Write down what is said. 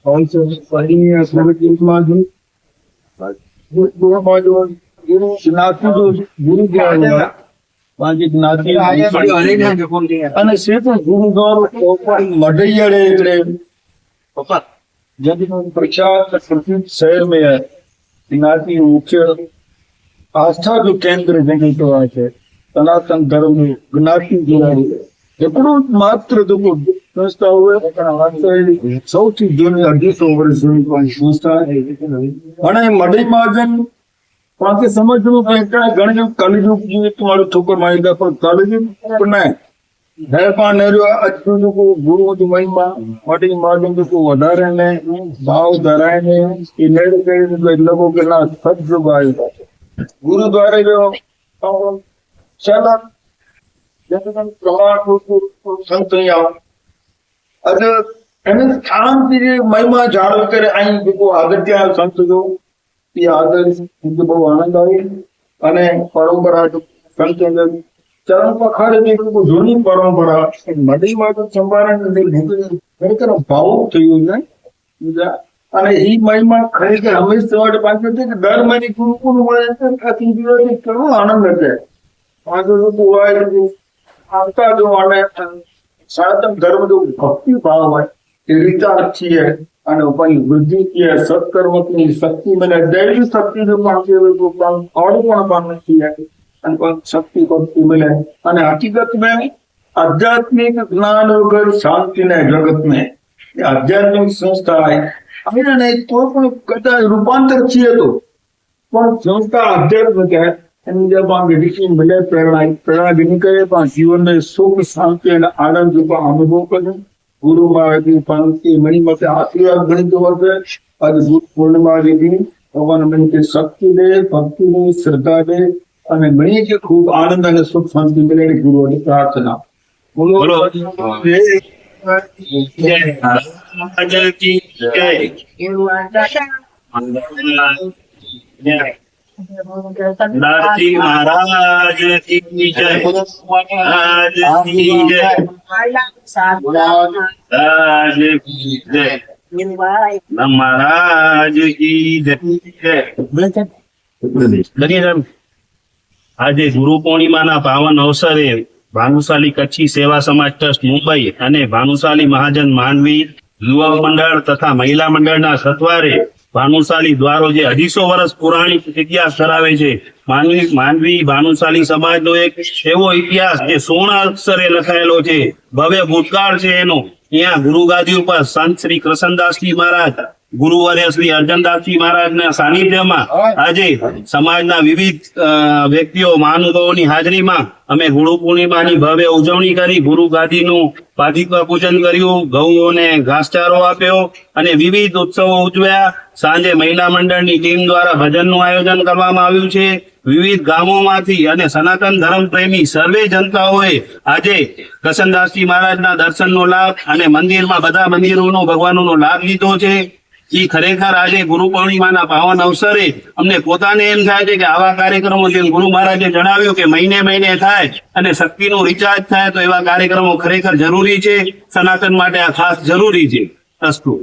also studying a Soviet margin. ગુરુ કહેવાય પાંચ જ્ઞાતિ અને સિર્ફ ગુરુદ્વારો मडैयाड़े प्रख्यात प्रसिद्ध शहर में है ज्ञाति मुख्य आस्था जो केंद्र जगह है सनातन धर्म ज्ञाति એટલું માત્ર સંસ્થા હોય સૌથી જૂની 250 વર્ષ જૂની સંસ્થા અને મડઈ મહાજન પાસે સમજવું કે ગણિત કલયુગ તમારું ઠોકર મારી પણ કલયુગ પણ है पान अचूं को गुरु की महिमा मटी मार्गन को વધારે ને ભાવ ધરાય ને એ લેડ કરી લોકો કે ના સત્સંગ આવ્યો ગુરુદ્વારે જો શાલા જતન પ્રમાણ સંત આવ અને એને શાંતિ મહિમા જાળવ કરે અહીં લોકો આગત્યા સંત જો એ આગળ બહુ આનંદ આવે અને પરંપરા સંત ચરણ પખાડે જૂની પરંપરા મડી માં ખરેખર ભાવ થયું છે અને એ મહિમા ખરેખર હંમેશા પાસે છે કે દર મહિને ગુરુકુળ મળે ઘણો આનંદ હશે પાંચસો લોકો હોય આવતા જો અને સનાતન ધર્મ જો ભક્તિ ભાવ હોય એ વિચાર છીએ અને વૃદ્ધિ છે સત્કર્મની શક્તિ મને દૈવી શક્તિ જો પણ પામે છીએ शक्ति भक्ति मिले અને हकीकत में आध्यात्मिक ज्ञान वगर शांति ने जगत में आध्यात्मिक संस्था है अमीर नहीं तो कदा रूपांतर चाहिए तो पर संस्था आध्यात्मिक है जब हम ऋषि मिले प्रेरणा भी करे जीवन में सुख शांति और आनंद रूप अनुभव करें गुरु महाराज की पंक्ति मणिमत आशीर्वाद गणित वर्ष आज गुरु पूर्णिमा जी भगवान मन की शक्ति दे भक्ति दे श्रद्धा दे અને ઘણી જે ખૂબ આનંદ અને સુખ શાંતિ મળે ગુરુઓની પ્રાર્થના બોલો દાસજી મહારાજ કી જય મહારાજ કી જય આજે ગુરુ પૂર્ણિમાના પાવન અવસરે ભાનુશાલી કચ્છી સેવા સમાજ ટ્રસ્ટ મુંબઈ અને ભાનુશાલી મહાજન માનવી યુવક મંડળ તથા મહિલા મંડળના સત્વારે ભાનુશાલી દ્વારો જે 250 વર્ષ પુરાણી ઇતિહાસ ધરાવે છે માનવી ભાનુશાલી સમાજનો એક એવો ઇતિહાસ જે સોના અક્ષરે લખાયેલો છે ભવ્ય ભૂતકાળ છે એનો અહીંયા ગુરુ ગાદી ઉપર સંત શ્રી કૃષ્ણદાસજી મહારાજ ગુરુવર્ય શ્રી અર્જનદાસજી મહારાજના સાનિધ્યમાં આજે સમાજના વિવિધ વ્યક્તિઓ મહાનુભાવોની હાજરીમાં અમે ગુરુ પૂર્ણિમાની ભવ્ય ઉજવણી કરી ગુરુ ગાદીનું પાદિકા પૂજન કર્યું ગૌઓને ઘાસચારો આપ્યો અને વિવિધ ઉત્સવો ઉજવ્યા સાંજે મહિલા મંડળની ટીમ દ્વારા ભજનનું આયોજન કરવામાં આવ્યું છે વિવિધ ગામોમાંથી અને સનાતન ધર્મ પ્રેમી સર્વે જનતાઓએ આજે કૃષ્ણદાસજી મહારાજના દર્શનનો લાભ અને મંદિરમાં બધા મંદિરોનો ભગવાનોનો લાભ લીધો છે એ ખરેખર આજે ગુરુ પૂર્ણિમાના પાવન અવસરે અમને પોતાને એમ થાય છે કે આવા કાર્યક્રમો જેમ ગુરુ મહારાજે જણાવ્યું કે મહિને મહિને થાય અને શક્તિનું રિચાર્જ થાય તો એવા કાર્યક્રમો ખરેખર જરૂરી છે સનાતન માટે આ ખાસ જરૂરી છે અસ્તુ